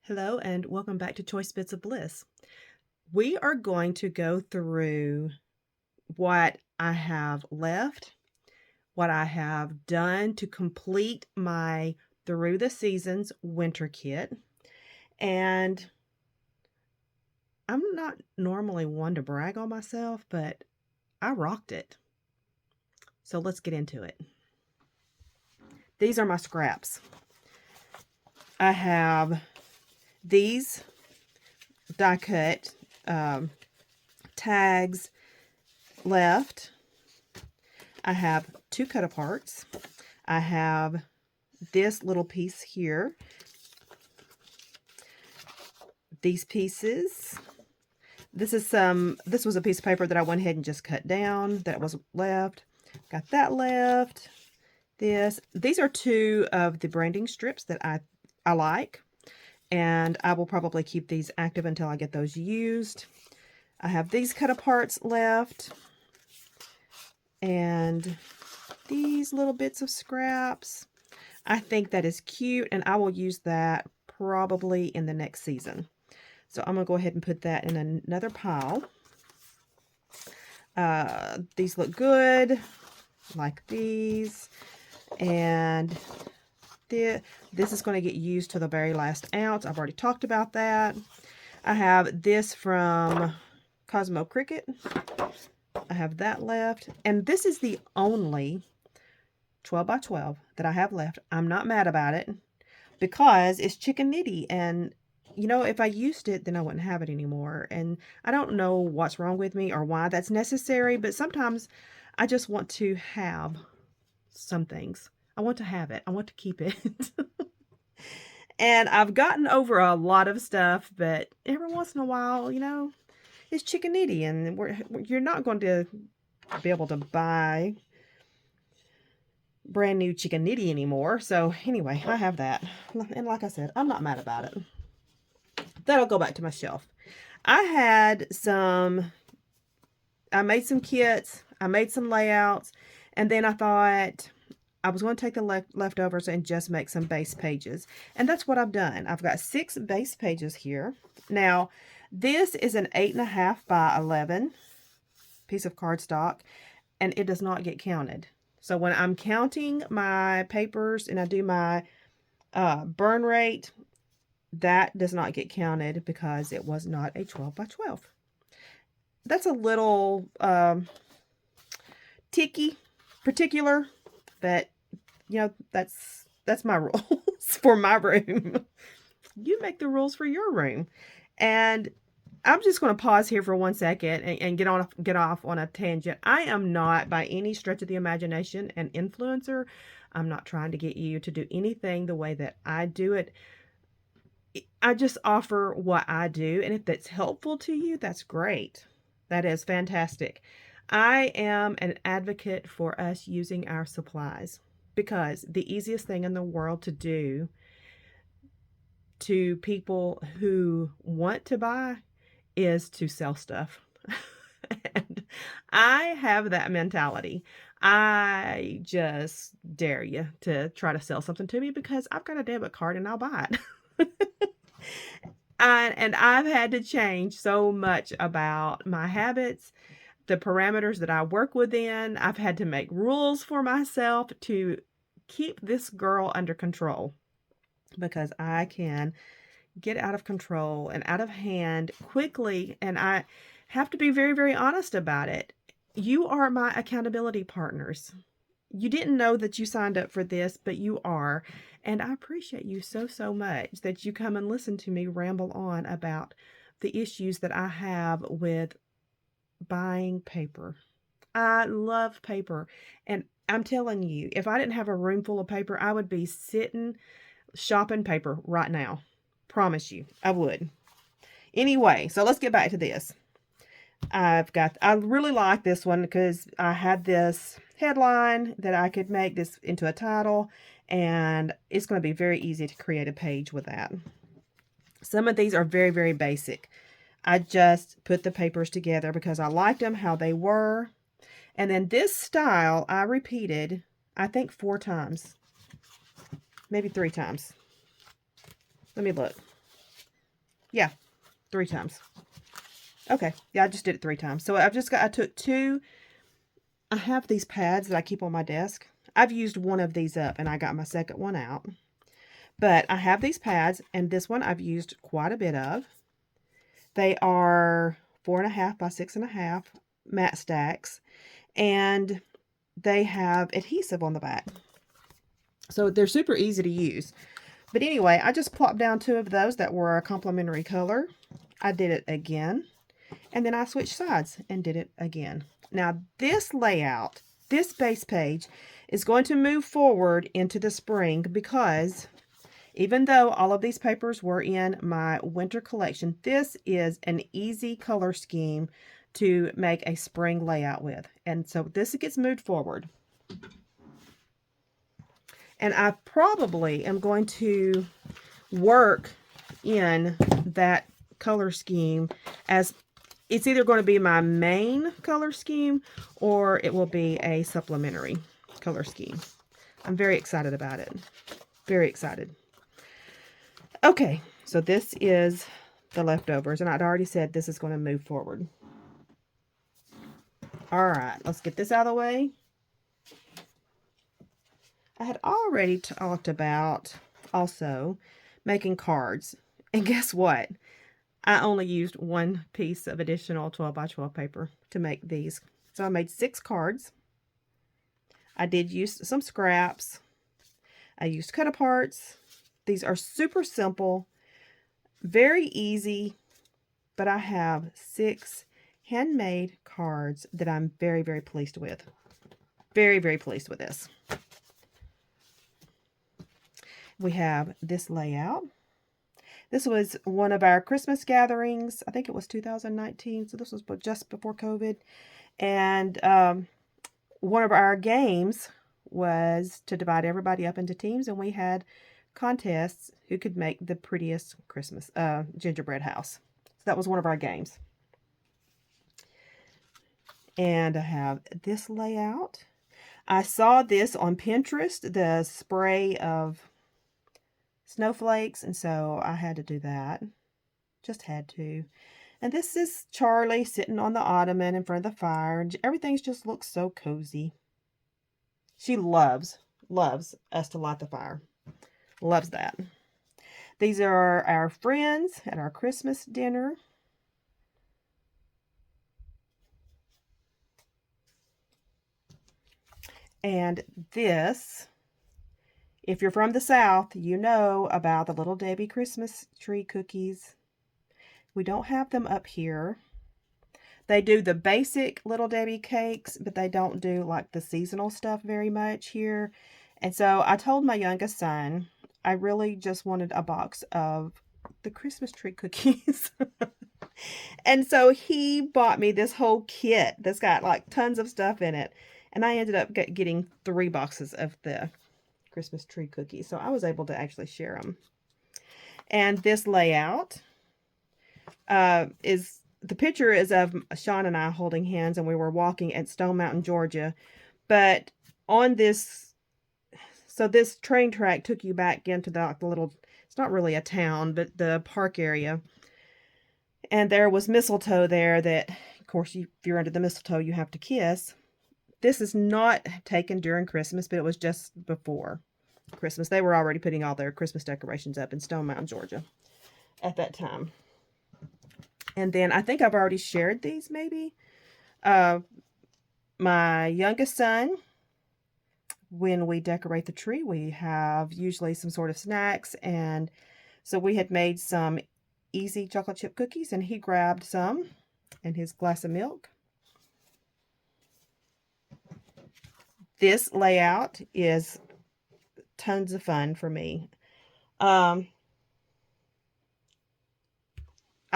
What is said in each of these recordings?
Hello and welcome back to Choice Bits of Bliss. We are going to go through what I have left, what I have done to complete my Through the Seasons winter kit. And I'm not normally one to brag on myself, but I rocked it. So let's get into it. These are my scraps. I have these die cut tags left. I have two cut aparts. I have this little piece here. These pieces. This was a piece of paper that I went ahead and just cut down that was left. Got that left. These are two of the branding strips that I like. And I will probably keep these active until I get those used. I have these cut aparts left. And these little bits of scraps. I think that is cute, and I will use that probably in the next season. So I'm going to go ahead and put that in another pile. These look good, like these. And this is going to get used to the very last ounce. I've already talked about that. I have this from Cosmo Cricket. I have that left. And this is the only 12 by 12 that I have left. I'm not mad about it because it's chicken nitty. And, you know, if I used it, then I wouldn't have it anymore. And I don't know what's wrong with me or why that's necessary, but sometimes I just want to have some things. I want to have it. I want to keep it. And I've gotten over a lot of stuff, but every once in a while, you know, it's chicken nitty, and you're not going to be able to buy brand new chicken nitty anymore. So anyway, I have that. And like I said, I'm not mad about it. That'll go back to my shelf. I made some kits. I made some layouts. And then I thought I was going to take the leftovers and just make some base pages. And that's what I've done. I've got 6 base pages here. Now, this is an 8.5 by 11 piece of cardstock, and it does not get counted. So when I'm counting my papers and I do my burn rate, that does not get counted because it was not a 12 by 12. That's a little particular, but you know, that's my rules for my room. You make the rules for your room. And I'm just going to pause here for 1 second and get off on a tangent. I am not, by any stretch of the imagination, an influencer. I'm not trying to get you to do anything the way that I do it. I just offer what I do, and if that's helpful to you, that's great. That is fantastic. I am an advocate for us using our supplies because the easiest thing in the world to do to people who want to buy is to sell stuff. And I have that mentality. I just dare you to try to sell something to me because I've got a debit card and I'll buy it. And I've had to change so much about my habits, the parameters that I work within. I've had to make rules for myself to keep this girl under control because I can get out of control and out of hand quickly, and I have to be very, very honest about it. You are my accountability partners. You didn't know that you signed up for this, but you are, and I appreciate you so, so much that you come and listen to me ramble on about the issues that I have with buying paper. I love paper, and I'm telling you, if I didn't have a room full of paper, I would be sitting shopping paper right now. Promise you, I would. Anyway, so let's get back to this. I really like this one because I had this headline that I could make this into a title, and it's going to be very easy to create a page with that. Some of these are very, very basic. I just put the papers together because I liked them how they were. And then this style I repeated, I think 4 times, maybe 3 times. Let me look. Yeah, 3 times. Okay, yeah, I just did it 3 times. So I took 2. I have these pads that I keep on my desk. I've used one of these up and I got my second one out. But I have these pads, and this one I've used quite a bit of. They are 4.5 by 6.5 matte stacks, and they have adhesive on the back. So they're super easy to use. But anyway, I just plopped down 2 of those that were a complementary color. I did it again, and then I switched sides and did it again. Now this layout, this base page, is going to move forward into the spring because even though all of these papers were in my winter collection, this is an easy color scheme to make a spring layout with. And so this gets moved forward. And I probably am going to work in that color scheme as it's either going to be my main color scheme or it will be a supplementary color scheme. I'm very excited about it. Very excited. Okay, so this is the leftovers, and I'd already said this is going to move forward. All right, let's get this out of the way. I had already talked about also making cards, and guess what? I only used 1 piece of additional 12 by 12 paper to make these. So I made 6 cards. I did use some scraps. I used cut aparts. These are super simple, very easy, but I have 6 handmade cards that I'm very, very pleased with. Very, very pleased with this. We have this layout. This was one of our Christmas gatherings. I think it was 2019, so this was just before COVID. And one of our games was to divide everybody up into teams, and we had contests who could make the prettiest Christmas gingerbread house. So that was one of our games. And I have this layout. I saw this on Pinterest, the spray of snowflakes, and so I had to do that. Just had to. And this is Charlie sitting on the ottoman in front of the fire, and everything just looks so cozy. She loves us to light the fire. Loves that. These are our friends at our Christmas dinner. And this, if you're from the South, you know about the Little Debbie Christmas tree cookies. We don't have them up here. They do the basic Little Debbie cakes, but they don't do like the seasonal stuff very much here. And so I told my youngest son, I really just wanted a box of the Christmas tree cookies. And so he bought me this whole kit that's got like tons of stuff in it. And I ended up getting 3 boxes of the Christmas tree cookies. So I was able to actually share them. And this layout is, the picture is of Sean and I holding hands, and we were walking at Stone Mountain, Georgia. But on this, so this train track took you back into the little, it's not really a town, but the park area. And there was mistletoe there that, of course, if you're under the mistletoe, you have to kiss. This is not taken during Christmas, but it was just before Christmas. They were already putting all their Christmas decorations up in Stone Mountain, Georgia at that time. And then I think I've already shared these maybe. My youngest son, when we decorate the tree, we have usually some sort of snacks. And so we had made some easy chocolate chip cookies, and he grabbed some and his glass of milk. This layout is tons of fun for me. I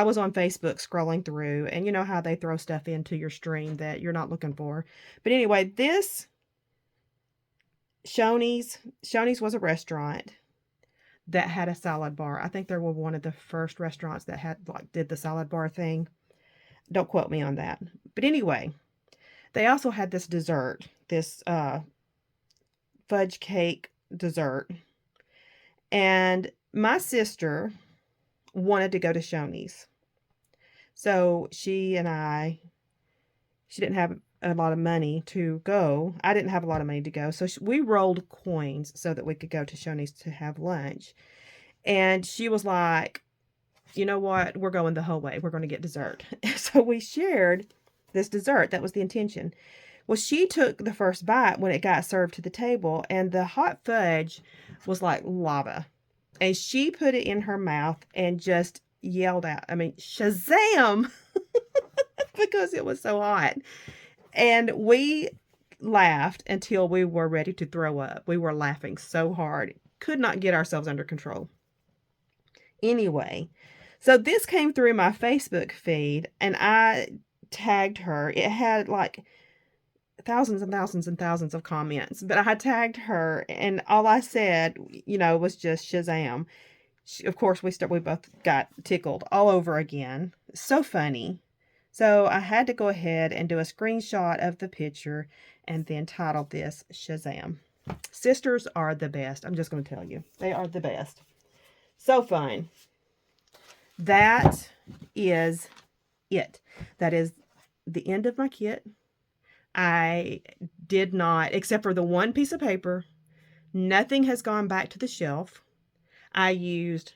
was on Facebook scrolling through, and you know how they throw stuff into your stream that you're not looking for. But anyway, this Shoney's was a restaurant that had a salad bar. I think they were one of the first restaurants that had did the salad bar thing. Don't quote me on that. But anyway, they also had this dessert, this fudge cake dessert. And my sister wanted to go to Shoney's. So she didn't have a lot of money to go. I didn't have a lot of money to go. So we rolled coins so that we could go to Shoney's to have lunch. And she was like, you know what? We're going the whole way. We're going to get dessert. So we shared this dessert. That was the intention. Well, she took the first bite when it got served to the table, and the hot fudge was like lava. And she put it in her mouth and just yelled out, I mean, Shazam! Because it was so hot. And we laughed until we were ready to throw up. We were laughing so hard. Could not get ourselves under control. Anyway, so this came through my Facebook feed, and I tagged her. It had like thousands and thousands and thousands of comments, but I had tagged her, and all I said, was just Shazam. Of course, we both got tickled all over again. So funny. So I had to go ahead and do a screenshot of the picture and then title this Shazam. Sisters are the best. I'm just going to tell you. They are the best. So fun. That is it. That is the end of my kit. I did not, except for the one piece of paper, nothing has gone back to the shelf. I used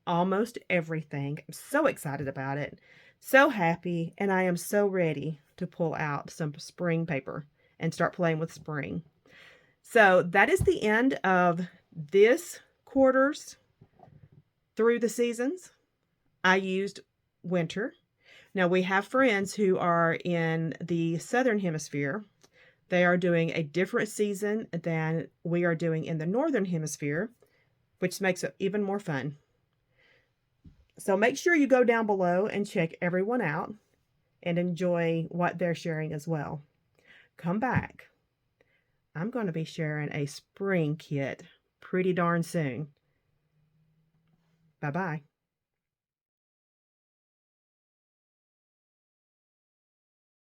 almost everything. I'm so excited about it. So happy. And I am so ready to pull out some spring paper and start playing with spring. So that is the end of this quarter's through the seasons. I used winter. Now we have friends who are in the southern hemisphere. They are doing a different season than we are doing in the northern hemisphere, which makes it even more fun. So make sure you go down below and check everyone out and enjoy what they're sharing as well. Come back. I'm going to be sharing a spring kit pretty darn soon. Bye-bye.